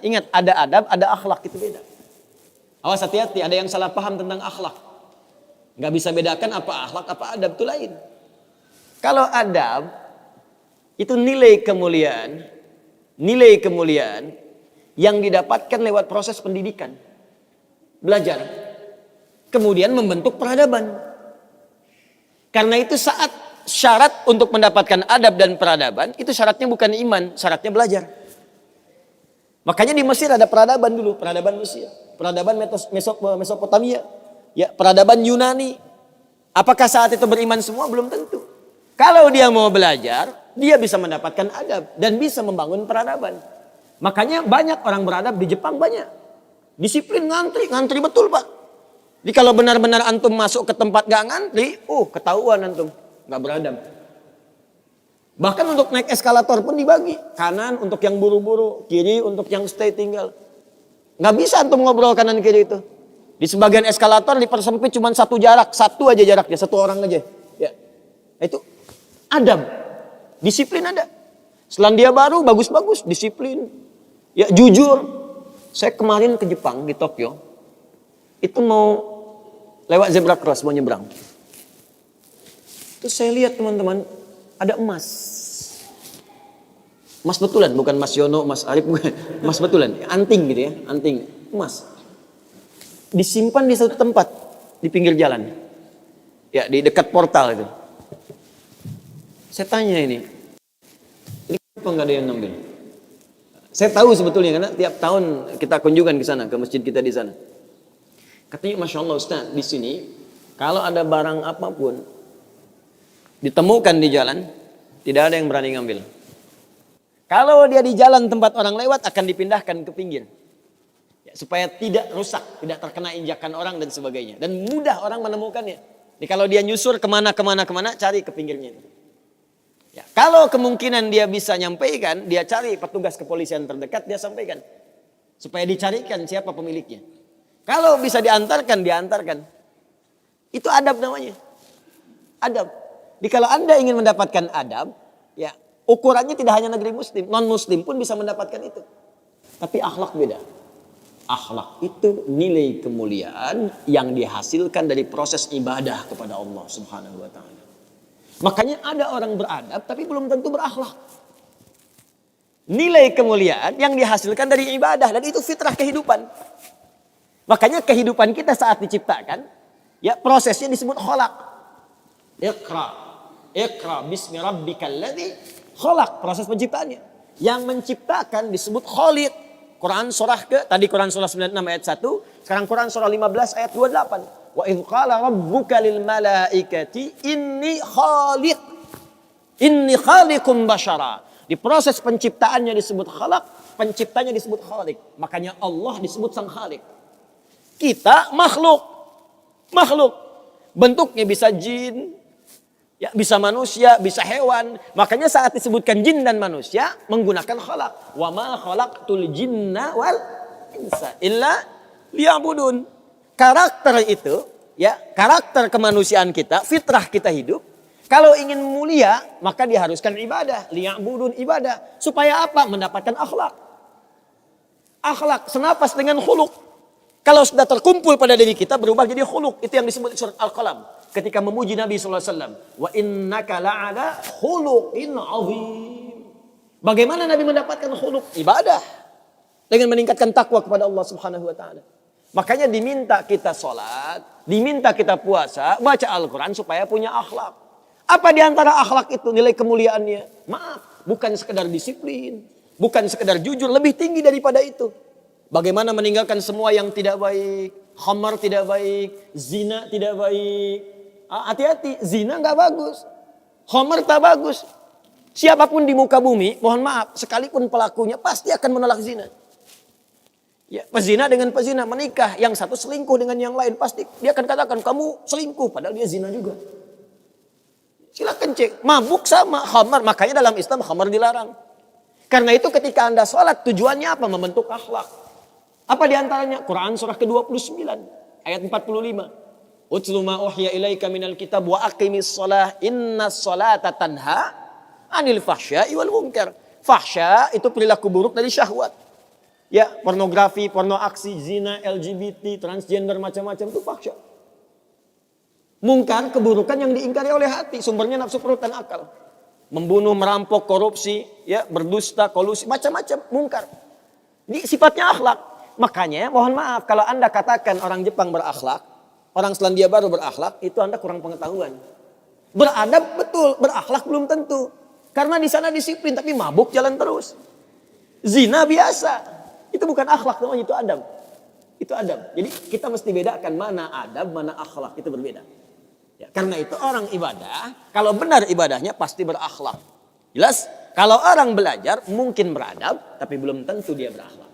Ingat, ada adab, ada akhlak, itu beda. Awas hati-hati, ada yang salah paham tentang akhlak. Nggak bisa bedakan apa akhlak, apa adab, itu lain. Kalau adab, itu nilai kemuliaan yang didapatkan lewat proses pendidikan. Belajar. Kemudian membentuk peradaban. Karena itu saat syarat untuk mendapatkan adab dan peradaban, itu syaratnya bukan iman, syaratnya belajar. Makanya di Mesir ada peradaban dulu, peradaban Mesir, peradaban Mesopotamia, ya, peradaban Yunani. Apakah saat itu beriman semua? Belum tentu. Kalau dia mau belajar, dia bisa mendapatkan adab dan bisa membangun peradaban. Makanya banyak orang beradab di Jepang, banyak. Disiplin, ngantri betul Pak. Jadi kalau benar-benar antum masuk ke tempat gak ngantri, ketahuan antum gak beradab. Bahkan untuk naik eskalator pun dibagi. Kanan untuk yang buru-buru, kiri untuk yang stay tinggal. Gak bisa antum ngobrol kanan kiri itu. Di sebagian eskalator dipersempit cuma satu aja jaraknya, satu orang aja. Ya. Itu adab. Disiplin ada. Selandia Baru bagus-bagus, disiplin. Ya, jujur. Saya kemarin ke Jepang, di Tokyo. Itu mau lewat zebra cross, mau nyebrang. Terus saya lihat teman-teman, ada emas. Emas betulan, bukan Mas Yono, Mas Arif, bukan. Emas betulan, anting gitu ya, anting, emas. Disimpan di satu tempat, di pinggir jalan. Ya, di dekat portal itu. Saya tanya ini kenapa nggak ada yang ngambil? Saya tahu sebetulnya, karena tiap tahun kita kunjungan ke sana, ke masjid kita di sana. Katanya, Masya Allah Ustaz, di sini kalau ada barang apapun ditemukan di jalan, tidak ada yang berani ngambil. Kalau dia di jalan tempat orang lewat, akan dipindahkan ke pinggir. Ya, supaya tidak rusak, tidak terkena injakan orang dan sebagainya. Dan mudah orang menemukannya. Jadi kalau dia nyusur kemana, cari ke pinggirnya. Ya, kalau kemungkinan dia bisa nyampaikan, dia cari petugas kepolisian terdekat, dia sampaikan. Supaya dicarikan siapa pemiliknya. Kalau bisa diantarkan. Itu adab namanya. Adab. Jadi kalau Anda ingin mendapatkan adab, ya ukurannya tidak hanya negeri muslim, non muslim pun bisa mendapatkan itu. Tapi akhlak beda. Akhlak itu nilai kemuliaan yang dihasilkan dari proses ibadah kepada Allah Subhanahu wa taala. Makanya ada orang beradab tapi belum tentu berakhlak. Nilai kemuliaan yang dihasilkan dari ibadah, dan itu fitrah kehidupan. Makanya kehidupan kita saat diciptakan, ya prosesnya disebut khalaq. Iqra bismi rabbikal ladzi khalaq, proses penciptaannya. Yang menciptakan disebut Khaliq. Quran surah tadi Quran surah 96 ayat 1, sekarang Quran surah 15 ayat 28. Wa idz qala rabbuka lil malaikati inni khaliqum basyara. Di proses penciptaannya disebut khalaq, penciptanya disebut Khaliq. Makanya Allah disebut sang Khaliq. Kita makhluk. Bentuknya bisa jin, ya, bisa manusia, bisa hewan. Makanya saat disebutkan jin dan manusia menggunakan khalaq. Wa ma khalaqtul jinna wal insa illa liya'budun. Karakter itu, ya, karakter kemanusiaan kita, fitrah kita hidup. Kalau ingin mulia, maka diharuskan ibadah, liya'budun, ibadah. Supaya apa? Mendapatkan akhlak. Akhlak senapas dengan khuluq. Kalau sudah terkumpul pada diri kita, berubah jadi khuluq. Itu yang disebut surat Al-Qalam. Ketika memuji Nabi SAW. Wa innaka la'ala khuluqin azim. Bagaimana Nabi mendapatkan khuluq? Ibadah. Dengan meningkatkan takwa kepada Allah Subhanahu wa ta'ala. Makanya diminta kita sholat, diminta kita puasa, baca Al-Quran supaya punya akhlak. Apa diantara akhlak itu nilai kemuliaannya? Maaf, bukan sekedar disiplin. Bukan sekedar jujur, lebih tinggi daripada itu. Bagaimana meninggalkan semua yang tidak baik. Khamar tidak baik. Zina tidak baik. Hati-hati, zina gak bagus. Khamar tak bagus. Siapapun di muka bumi, mohon maaf, sekalipun pelakunya pasti akan menolak zina. Ya, pezina dengan pezina menikah. Yang satu selingkuh dengan yang lain. Pasti dia akan katakan, kamu selingkuh. Padahal dia zina juga. Silakan cek. Mabuk sama khamar. Makanya dalam Islam khamar dilarang. Karena itu ketika Anda sholat, tujuannya apa? Membentuk akhlak. Apa diantaranya? Quran surah ke-29 ayat 45. Utlu ma uhya ilaika minal kitab wa aqimis shalah innas sholata tanha anil fahsya'i wal munkar. Fahsya itu perilaku buruk dari syahwat. Ya, pornografi, porno aksi, zina, LGBT, transgender, macam-macam itu fahsya. Mungkar, keburukan yang diingkari oleh hati, sumbernya nafsu perut dan akal. Membunuh, merampok, korupsi, ya, berdusta, kolusi, macam-macam mungkar. Ini sifatnya akhlak. Makanya mohon maaf kalau Anda katakan orang Jepang berakhlak, orang Selandia Baru berakhlak, itu Anda kurang pengetahuan. Beradab betul, berakhlak belum tentu. Karena di sana disiplin tapi mabuk jalan terus. Zina biasa. Itu bukan akhlak namanya, itu adab. Itu adab. Jadi kita mesti bedakan mana adab, mana akhlak, itu berbeda. Ya, karena itu orang ibadah, kalau benar ibadahnya pasti berakhlak. Jelas? Kalau orang belajar mungkin beradab, tapi belum tentu dia berakhlak.